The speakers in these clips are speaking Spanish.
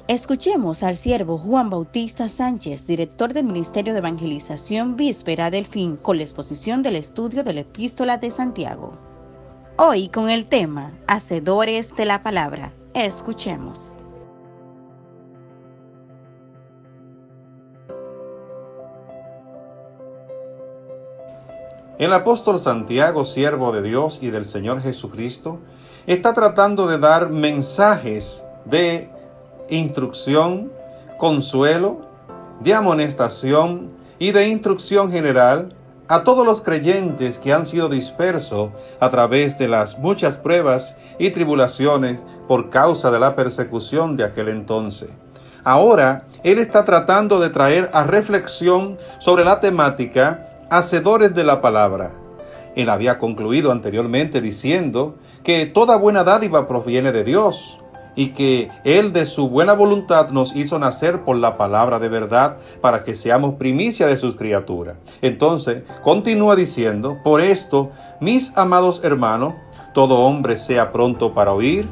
Escuchemos al siervo Juan Bautista Sánchez, director del Ministerio de Evangelización Víspera del Fin, con la exposición del estudio de la Epístola de Santiago. Hoy con el tema Hacedores de la Palabra. Escuchemos. El apóstol Santiago, siervo de Dios y del Señor Jesucristo, está tratando de dar mensajes de instrucción, consuelo, de amonestación y de instrucción general a todos los creyentes que han sido dispersos a través de las muchas pruebas y tribulaciones por causa de la persecución de aquel entonces. Ahora, él está tratando de traer a reflexión sobre la temática hacedores de la palabra. Él había concluido anteriormente diciendo que toda buena dádiva proviene de Dios y que Él de su buena voluntad nos hizo nacer por la palabra de verdad para que seamos primicia de sus criaturas. Entonces, continúa diciendo, por esto, mis amados hermanos, todo hombre sea pronto para oír,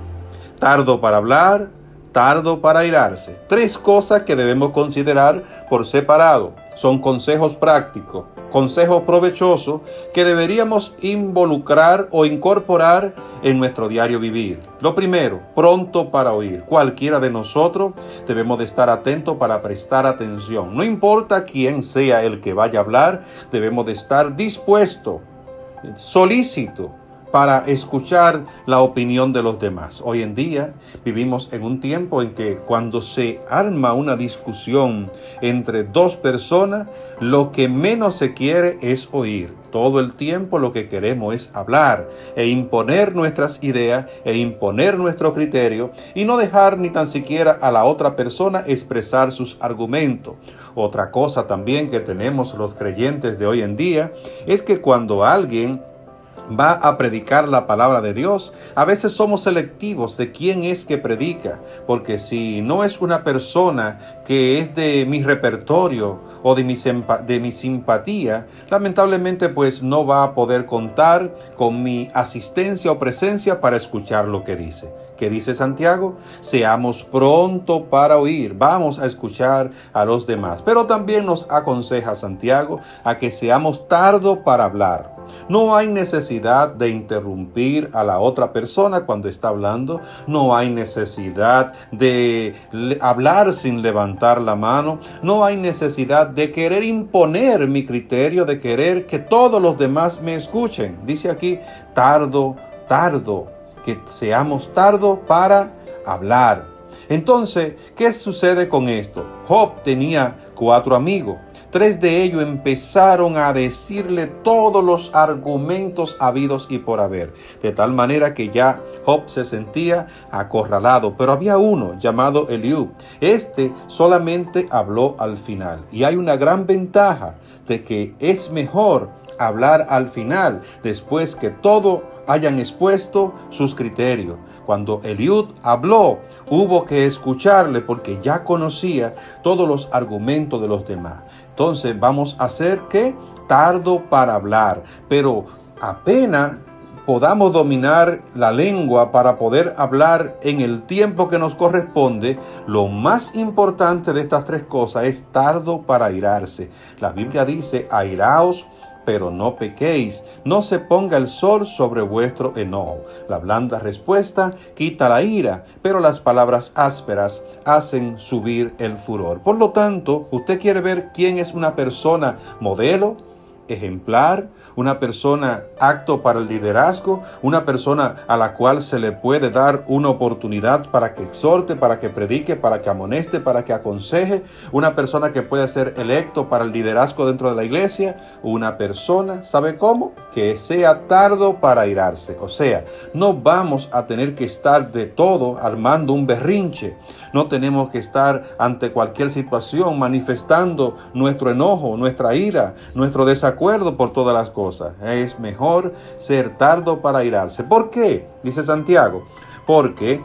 tardo para hablar, tardo para airarse. Tres cosas que debemos considerar por separado. Son consejos prácticos, consejos provechosos que deberíamos involucrar o incorporar en nuestro diario vivir. Lo primero, pronto para oír. Cualquiera de nosotros debemos de estar atentos para prestar atención. No importa quién sea el que vaya a hablar, debemos de estar dispuestos, solícitos, para escuchar la opinión de los demás. Hoy en día vivimos en un tiempo en que cuando se arma una discusión entre dos personas, lo que menos se quiere es oír. Todo el tiempo lo que queremos es hablar e imponer nuestras ideas e imponer nuestro criterio y no dejar ni tan siquiera a la otra persona expresar sus argumentos. Otra cosa también que tenemos los creyentes de hoy en día es que cuando alguien va a predicar la palabra de Dios, a veces somos selectivos de quién es que predica, porque si no es una persona que es de mi repertorio o de mi simpatía, lamentablemente pues no va a poder contar con mi asistencia o presencia para escuchar lo que dice. ¿Qué dice Santiago? Seamos pronto para oír, vamos a escuchar a los demás. Pero también nos aconseja Santiago a que seamos tardo para hablar. No hay necesidad de interrumpir a la otra persona cuando está hablando. No hay necesidad de hablar sin levantar la mano. No hay necesidad de querer imponer mi criterio, de querer que todos los demás me escuchen. Dice aquí, tardo, que seamos tardo para hablar. Entonces, ¿qué sucede con esto? Job tenía 4 amigos. 3 de ellos empezaron a decirle todos los argumentos habidos y por haber, de tal manera que ya Job se sentía acorralado. Pero había uno llamado Eliú. Este solamente habló al final. Y hay una gran ventaja de que es mejor hablar al final, después que todos hayan expuesto sus criterios. Cuando Eliud habló, hubo que escucharle porque ya conocía todos los argumentos de los demás. Entonces vamos a hacer que tardo para hablar, pero apenas podamos dominar la lengua para poder hablar en el tiempo que nos corresponde, lo más importante de estas 3 cosas es tardo para airarse. La Biblia dice, airaos, pero no pequéis, no se ponga el sol sobre vuestro enojo. La blanda respuesta quita la ira, pero las palabras ásperas hacen subir el furor. Por lo tanto, usted quiere ver quién es una persona modelo, ejemplar, una persona apto para el liderazgo, una persona a la cual se le puede dar una oportunidad para que exhorte, para que predique, para que amoneste, para que aconseje, una persona que puede ser electo para el liderazgo dentro de la iglesia, una persona, ¿sabe cómo? Que sea tardo para airarse. O sea, no vamos a tener que estar de todo armando un berrinche, no tenemos que estar ante cualquier situación manifestando nuestro enojo, nuestra ira, nuestro desacuerdo por todas las cosas. Es mejor ser tardo para airarse. ¿Por qué? Dice Santiago. Porque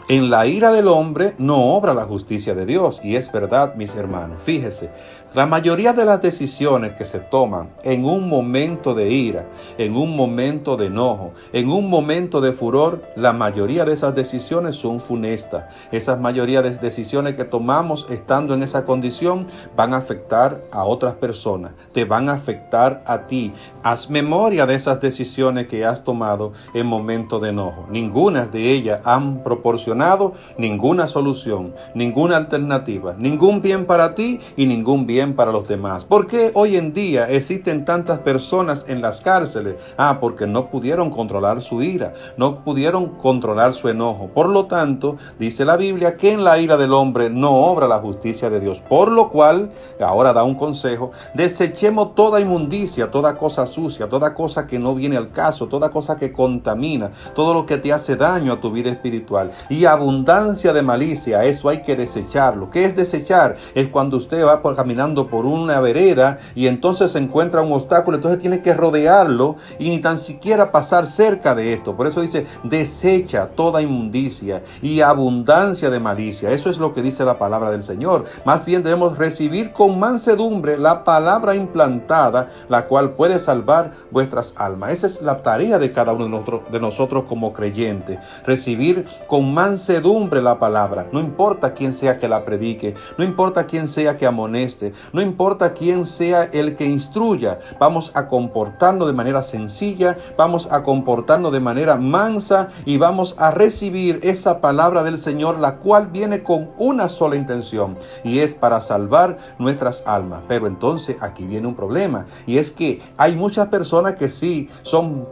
En la ira del hombre no obra la justicia de Dios. Y es verdad, mis hermanos. Fíjese, la mayoría de las decisiones que se toman en un momento de ira, en un momento de enojo, en un momento de furor, la mayoría de esas decisiones son funestas. Esas mayoría de decisiones que tomamos estando en esa condición van a afectar a otras personas, te van a afectar a ti. Haz memoria de esas decisiones que has tomado en momento de enojo. Ninguna de ellas han proporcionado ninguna solución, ninguna alternativa, ningún bien para ti y ningún bien para los demás. ¿Por qué hoy en día existen tantas personas en las cárceles? Porque no pudieron controlar su ira, no pudieron controlar su enojo. Por lo tanto, dice la Biblia que en la ira del hombre no obra la justicia de Dios. Por lo cual, ahora da un consejo: desechemos toda inmundicia, toda cosa sucia, toda cosa que no viene al caso, toda cosa que contamina, todo lo que te hace daño a tu vida espiritual. Y abundancia de malicia, eso hay que desecharlo. ¿Qué es desechar? Es cuando usted va caminando por una vereda y entonces se encuentra un obstáculo, entonces tiene que rodearlo y ni tan siquiera pasar cerca de esto. Por eso dice: desecha toda inmundicia y abundancia de malicia. Eso es lo que dice la palabra del Señor. Más bien debemos recibir con mansedumbre la palabra implantada, la cual puede salvar vuestras almas. Esa es la tarea de cada uno de nosotros como creyentes: recibir con mansedumbre la palabra. No importa quién sea que la predique, no importa quién sea que amoneste, no importa quién sea el que instruya, vamos a comportarnos de manera sencilla, vamos a comportarnos de manera mansa y vamos a recibir esa palabra del Señor, la cual viene con una sola intención, y es para salvar nuestras almas. Pero entonces aquí viene un problema, y es que hay muchas personas que sí son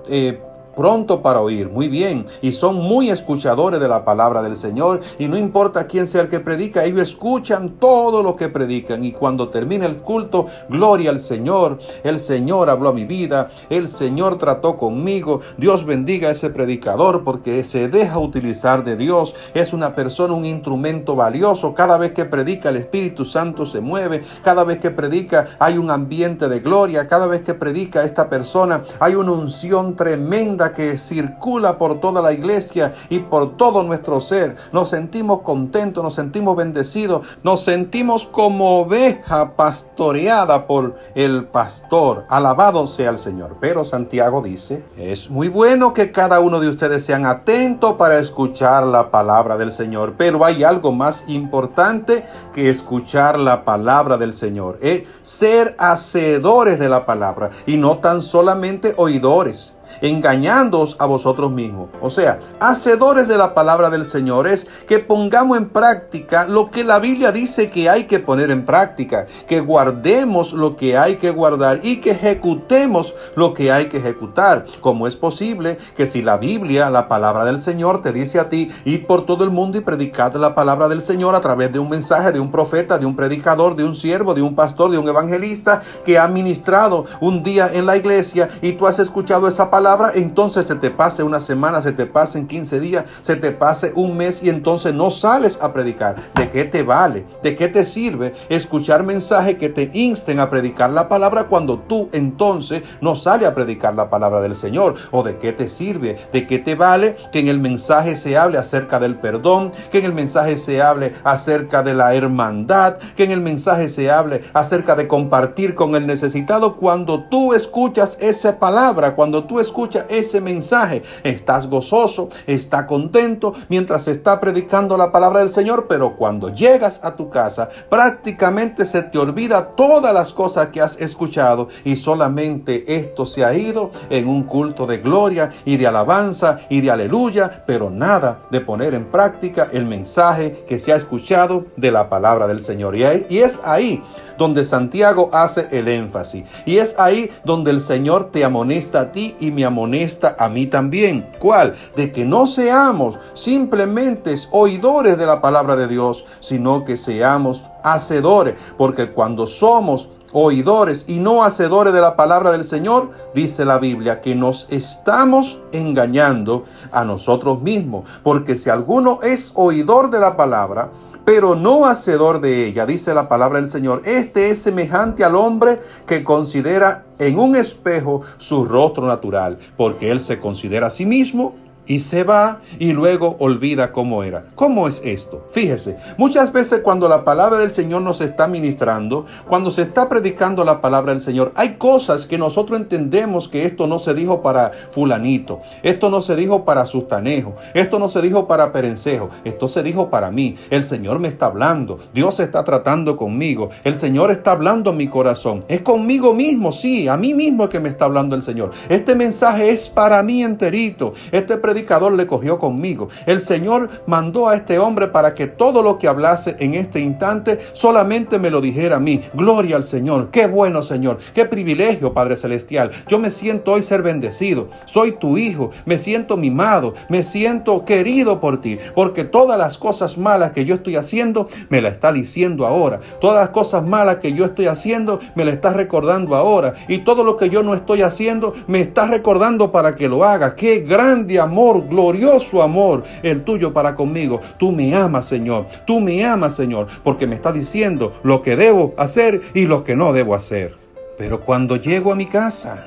pronto para oír, muy bien, y son muy escuchadores de la palabra del Señor, y no importa quién sea el que predica, ellos escuchan todo lo que predican, y cuando termina el culto, gloria al Señor, el Señor habló a mi vida, el Señor trató conmigo, Dios bendiga a ese predicador, porque se deja utilizar de Dios, es una persona, un instrumento valioso. Cada vez que predica, el Espíritu Santo se mueve, cada vez que predica hay un ambiente de gloria, cada vez que predica esta persona hay una unción tremenda que circula por toda la iglesia y por todo nuestro ser. Nos sentimos contentos, nos sentimos bendecidos, nos sentimos como oveja pastoreada por el pastor. Alabado sea el Señor. Pero Santiago dice: es muy bueno que cada uno de ustedes sean atentos para escuchar la palabra del Señor, pero hay algo más importante que escuchar la palabra del Señor, es ser hacedores de la palabra y no tan solamente oidores, engañándoos a vosotros mismos. O sea, hacedores de la palabra del Señor es que pongamos en práctica lo que la Biblia dice que hay que poner en práctica, que guardemos lo que hay que guardar y que ejecutemos lo que hay que ejecutar. ¿Cómo es posible que si la Biblia, la palabra del Señor, te dice a ti: id por todo el mundo y predicad la palabra del Señor a través de un mensaje, de un profeta, de un predicador, de un siervo, de un pastor, de un evangelista que ha ministrado un día en la iglesia, y tú has escuchado esa palabra, entonces se te pase una semana, se te pasen 15 días, se te pase un mes y entonces no sales a predicar? ¿De qué te vale? ¿De qué te sirve escuchar mensajes que te insten a predicar la palabra cuando tú entonces no sales a predicar la palabra del Señor? ¿O de qué te sirve? ¿De qué te vale que en el mensaje se hable acerca del perdón, que en el mensaje se hable acerca de la hermandad, que en el mensaje se hable acerca de compartir con el necesitado, cuando tú escuchas esa palabra, cuando tú escuchas ese mensaje, estás gozoso, estás contento mientras se está predicando la palabra del Señor? Pero cuando llegas a tu casa, prácticamente se te olvida todas las cosas que has escuchado y solamente esto se ha ido en un culto de gloria y de alabanza y de aleluya, pero nada de poner en práctica el mensaje que se ha escuchado de la palabra del Señor. Y es ahí donde Santiago hace el énfasis, y es ahí donde el Señor te amonesta a ti y me amonesta a mí también. ¿Cuál? De que no seamos simplemente oidores de la palabra de Dios, sino que seamos hacedores, porque cuando somos oidores y no hacedores de la palabra del Señor, dice la Biblia que nos estamos engañando a nosotros mismos, porque si alguno es oidor de la palabra, pero no hacedor de ella, dice la palabra del Señor, este es semejante al hombre que considera en un espejo su rostro natural, porque él se considera a sí mismo y se va y luego olvida cómo era. ¿Cómo es esto? Fíjese, muchas veces cuando la palabra del Señor nos está ministrando, cuando se está predicando la palabra del Señor, hay cosas que nosotros entendemos que esto no se dijo para fulanito, esto no se dijo para sustanejo, esto no se dijo para perencejo, esto se dijo para mí. El Señor me está hablando, Dios está tratando conmigo, el Señor está hablando en mi corazón. Es conmigo mismo, sí, a mí mismo que me está hablando el Señor. Este mensaje es para mí enterito. Este predicador le cogió conmigo. El Señor mandó a este hombre para que todo lo que hablase en este instante solamente me lo dijera a mí. Gloria al Señor. Qué bueno, Señor. Qué privilegio, Padre Celestial. Yo me siento hoy ser bendecido. Soy tu hijo. Me siento mimado. Me siento querido por ti. Porque todas las cosas malas que yo estoy haciendo, me la está diciendo ahora. Todas las cosas malas que yo estoy haciendo, me la está recordando ahora. Y todo lo que yo no estoy haciendo, me está recordando para que lo haga. Qué grande amor, glorioso amor el tuyo para conmigo. Tú me amas, Señor. Tú me amas, Señor, porque me está diciendo lo que debo hacer y lo que no debo hacer. Pero cuando llego a mi casa,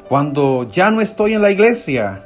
cuando ya no estoy en la iglesia,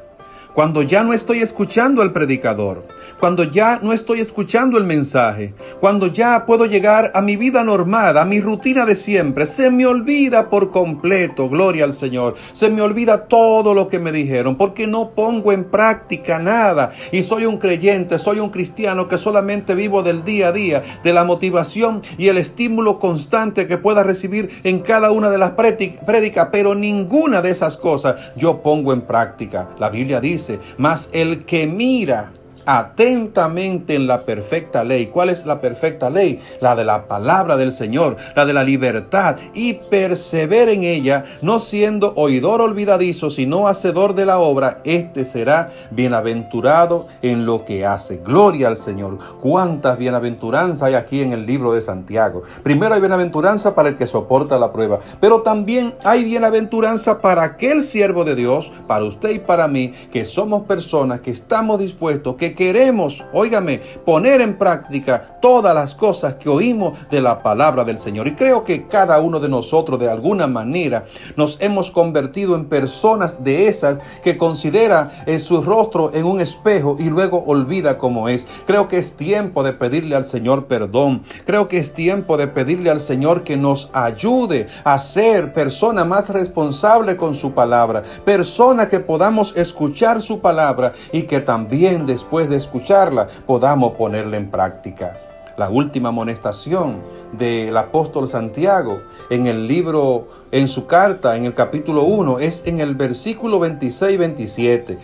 cuando ya no estoy escuchando al predicador, cuando ya no estoy escuchando el mensaje, cuando ya puedo llegar a mi vida normal, a mi rutina de siempre, se me olvida por completo, gloria al Señor, se me olvida todo lo que me dijeron, porque no pongo en práctica nada, y soy un creyente, soy un cristiano que solamente vivo del día a día, de la motivación y el estímulo constante que pueda recibir en cada una de las prédicas, pero ninguna de esas cosas yo pongo en práctica. La Biblia dice: mas el que mira atentamente en la perfecta ley. ¿Cuál es la perfecta ley? La de la palabra del Señor, la de la libertad, y persevera en ella, no siendo oidor olvidadizo, sino hacedor de la obra. Este será bienaventurado en lo que hace. Gloria al Señor. ¿Cuántas bienaventuranzas hay aquí en el libro de Santiago? Primero hay bienaventuranza para el que soporta la prueba, pero también hay bienaventuranza para aquel siervo de Dios, para usted y para mí, que somos personas que estamos dispuestos, que queremos, óigame, poner en práctica todas las cosas que oímos de la palabra del Señor. Y creo que cada uno de nosotros, de alguna manera, nos hemos convertido en personas de esas que considera su rostro en un espejo y luego olvida cómo es. Creo que es tiempo de pedirle al Señor perdón. Creo que es tiempo de pedirle al Señor que nos ayude a ser persona más responsable con su palabra, persona que podamos escuchar su palabra y que también después de escucharla podamos ponerla en práctica. La última amonestación del apóstol Santiago en el libro, en su carta, en el capítulo 1, es en el versículo 26-27,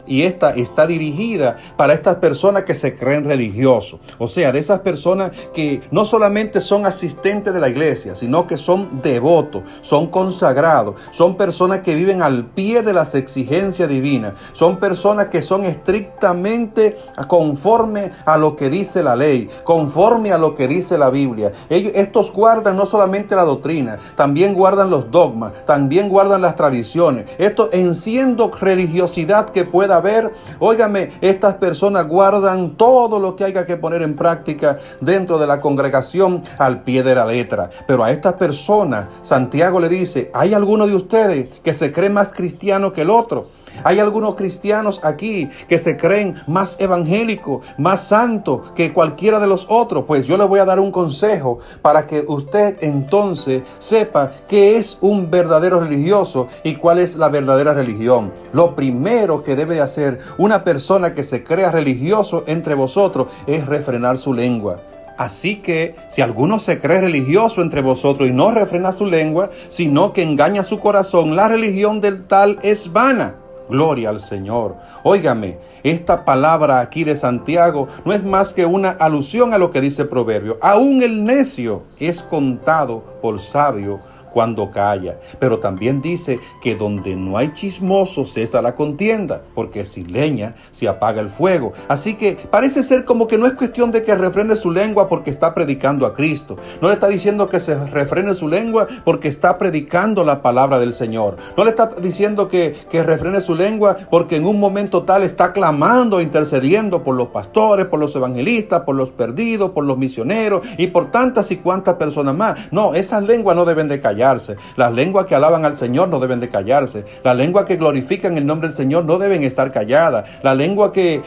y esta está dirigida para estas personas que se creen religiosos, o sea, de esas personas que no solamente son asistentes de la iglesia, sino que son devotos, son consagrados, son personas que viven al pie de las exigencias divinas, son personas que son estrictamente conforme a lo que dice la ley, conforme a lo que dice la Biblia. Estos guardan no solamente la doctrina, también guardan los dogmas, también guardan las tradiciones. Esto, enciendo religiosidad que pueda haber, óigame, estas personas guardan todo lo que haya que poner en práctica dentro de la congregación al pie de la letra. Pero a estas personas, Santiago le dice: ¿hay alguno de ustedes que se cree más cristiano que el otro? Hay algunos cristianos aquí que se creen más evangélicos, más santos que cualquiera de los otros. Pues yo le voy a dar un consejo para que usted entonces sepa qué es un verdadero religioso y cuál es la verdadera religión. Lo primero que debe hacer una persona que se crea religioso entre vosotros es refrenar su lengua. Así que si alguno se cree religioso entre vosotros y no refrena su lengua, sino que engaña su corazón, la religión del tal es vana. Gloria al Señor. Óigame, esta palabra aquí de Santiago no es más que una alusión a lo que dice Proverbio. Aún el necio es contado por sabio cuando calla. Pero también dice que donde no hay chismoso cesa la contienda, porque sin leña se apaga el fuego. Así que parece ser como que no es cuestión de que refrene su lengua porque está predicando a Cristo. No le está diciendo que se refrene su lengua porque está predicando la palabra del Señor. No le está diciendo que refrene su lengua porque en un momento tal está clamando, intercediendo por los pastores, por los evangelistas, por los perdidos, por los misioneros y por tantas y cuantas personas más. No, esas lenguas no deben de callar. callarse. Las lenguas que alaban al Señor no deben de callarse. Las lenguas que glorifican el nombre del Señor no deben estar calladas. La lengua que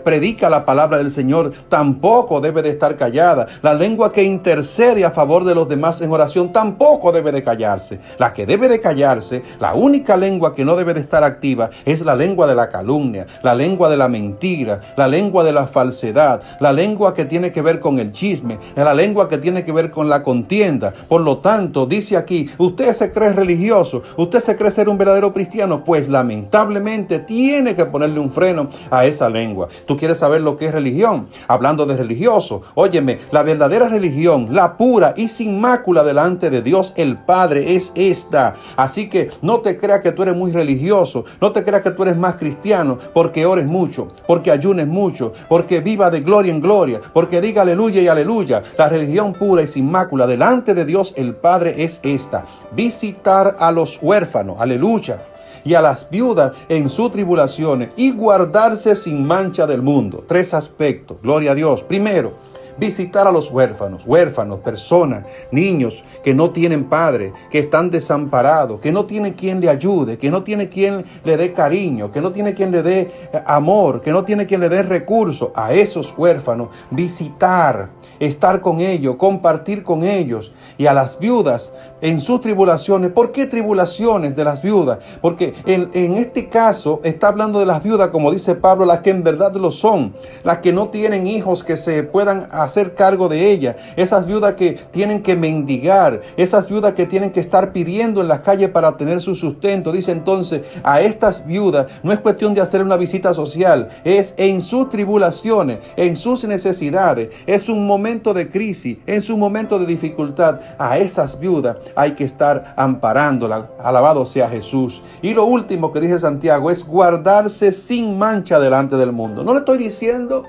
predica la palabra del Señor tampoco debe de estar callada. La lengua que intercede a favor de los demás en oración tampoco debe de callarse. La que debe de callarse, la única lengua que no debe de estar activa es la lengua de la calumnia, la lengua de la mentira, la lengua de la falsedad, la lengua que tiene que ver con el chisme, la lengua que tiene que ver con la contienda. Por lo tanto, dice aquí, usted se cree religioso, usted se cree ser un verdadero cristiano, pues lamentablemente tiene que ponerle un freno a esa lengua. ¿Tú quieres saber lo que es religión? Hablando de religioso, óyeme, la verdadera religión, la pura y sin mácula delante de Dios el Padre es esta. Así que no te creas que tú eres muy religioso, no te creas que tú eres más cristiano porque ores mucho, porque ayunes mucho, porque viva de gloria en gloria, porque diga aleluya y aleluya. La religión pura y sin mácula delante de Dios el Padre es esta: visitar a los huérfanos, aleluya, y a las viudas en sus tribulaciones y guardarse sin mancha del mundo. 3 aspectos, gloria a Dios. Primero, visitar a los huérfanos, personas, niños que no tienen padre, que están desamparados, que no tienen quien le ayude, que no tiene quien le dé cariño, que no tiene quien le dé amor, que no tiene quien le dé recursos. A esos huérfanos, visitar, estar con ellos, compartir con ellos. Y a las viudas en sus tribulaciones. ¿Por qué tribulaciones de las viudas? Porque en este caso está hablando de las viudas, como dice Pablo, las que en verdad lo son, las que no tienen hijos que se puedan hacer cargo de ella, esas viudas que tienen que mendigar, esas viudas que tienen que estar pidiendo en las calles para tener su sustento. Dice entonces, a estas viudas no es cuestión de hacer una visita social, es en sus tribulaciones, en sus necesidades, es un momento de crisis, en su momento de dificultad. A esas viudas hay que estar amparándolas. Alabado sea Jesús. Y lo último que dice Santiago es guardarse sin mancha delante del mundo. No le estoy diciendo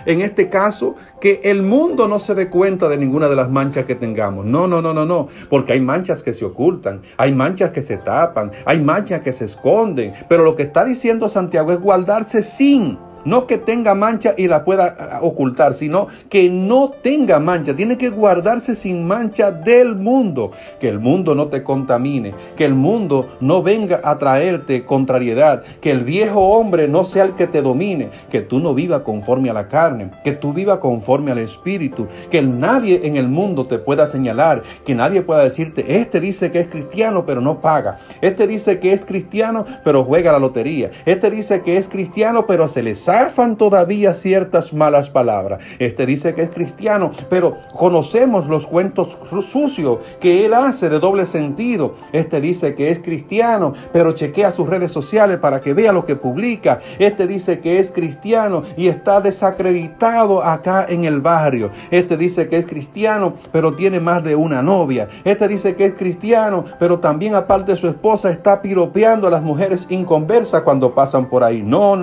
en este caso que el mundo no se dé cuenta de ninguna de las manchas que tengamos. No, porque hay manchas que se ocultan, hay manchas que se tapan, hay manchas que se esconden. Pero lo que está diciendo Santiago es guardarse sin. No que tenga mancha y la pueda ocultar, sino que no tenga mancha. Tiene que guardarse sin mancha del mundo. Que el mundo no te contamine, que el mundo no venga a traerte contrariedad, que el viejo hombre no sea el que te domine, que tú no vivas conforme a la carne, que tú vivas conforme al Espíritu, que nadie en el mundo te pueda señalar, que nadie pueda decirte, este dice que es cristiano pero no paga, este dice que es cristiano pero juega la lotería, este dice que es cristiano pero se le zafan todavía ciertas malas palabras. Este dice que es cristiano, pero conocemos los cuentos sucios que él hace de doble sentido. Este dice que es cristiano, pero chequea sus redes sociales para que vea lo que publica. Este dice que es cristiano y está desacreditado acá en el barrio. Este dice que es cristiano, pero tiene más de una novia. Este dice que es cristiano, pero también aparte de su esposa está piropeando a las mujeres inconversas cuando pasan por ahí. No.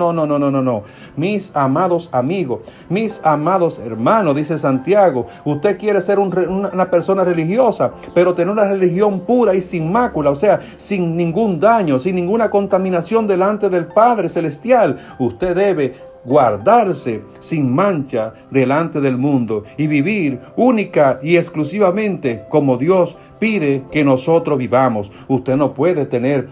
Mis amados amigos, mis amados hermanos, dice Santiago, usted quiere ser una persona religiosa, pero tener una religión pura y sin mácula, o sea, sin ningún daño, sin ninguna contaminación delante del Padre Celestial. Usted debe guardarse sin mancha delante del mundo y vivir única y exclusivamente como Dios pide que nosotros vivamos. Usted no puede tener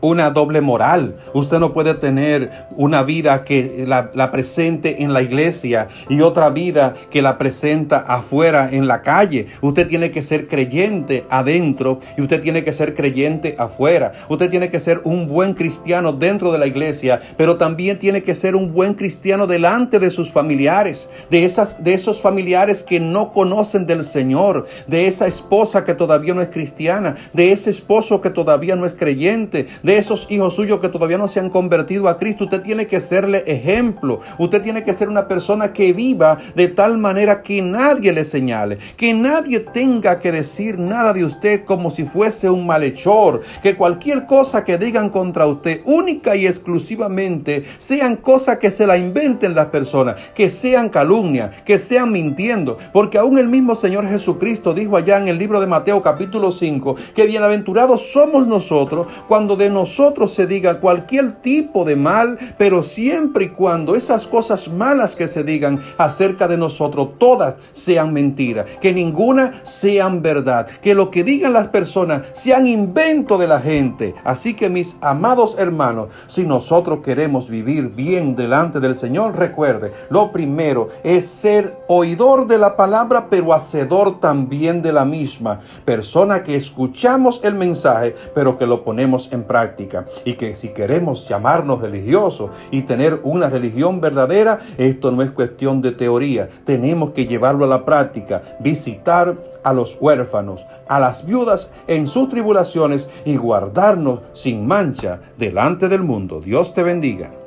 una doble moral. Usted no puede tener una vida que la presente en la iglesia y otra vida que la presenta afuera en la calle. Usted tiene que ser creyente adentro y usted tiene que ser creyente afuera. Usted tiene que ser un buen cristiano dentro de la iglesia, pero también tiene que ser un buen cristiano delante de sus familiares, de esos familiares que no conocen del Señor, de esa esposa que todavía no es cristiana, de ese esposo que todavía no es creyente, de esos hijos suyos que todavía no se han convertido a Cristo. Usted tiene que serle ejemplo. Usted tiene que ser una persona que viva de tal manera que nadie le señale, que nadie tenga que decir nada de usted como si fuese un malhechor, que cualquier cosa que digan contra usted, única y exclusivamente, sean cosas que se la inventen las personas, que sean calumnia, que sean mintiendo, porque aún el mismo Señor Jesucristo dijo allá en el libro de Mateo capítulo 5, que bienaventurados somos nosotros cuando de nosotros nosotros se diga cualquier tipo de mal, pero siempre y cuando esas cosas malas que se digan acerca de nosotros, todas sean mentiras, que ninguna sean verdad, que lo que digan las personas sean invento de la gente. Así que, mis amados hermanos, si nosotros queremos vivir bien delante del Señor, recuerde, lo primero es ser oidor de la palabra, pero hacedor también de la misma. Persona que escuchamos el mensaje, pero que lo ponemos en práctica. Y que si queremos llamarnos religiosos y tener una religión verdadera, esto no es cuestión de teoría. Tenemos que llevarlo a la práctica, visitar a los huérfanos, a las viudas en sus tribulaciones y guardarnos sin mancha delante del mundo. Dios te bendiga.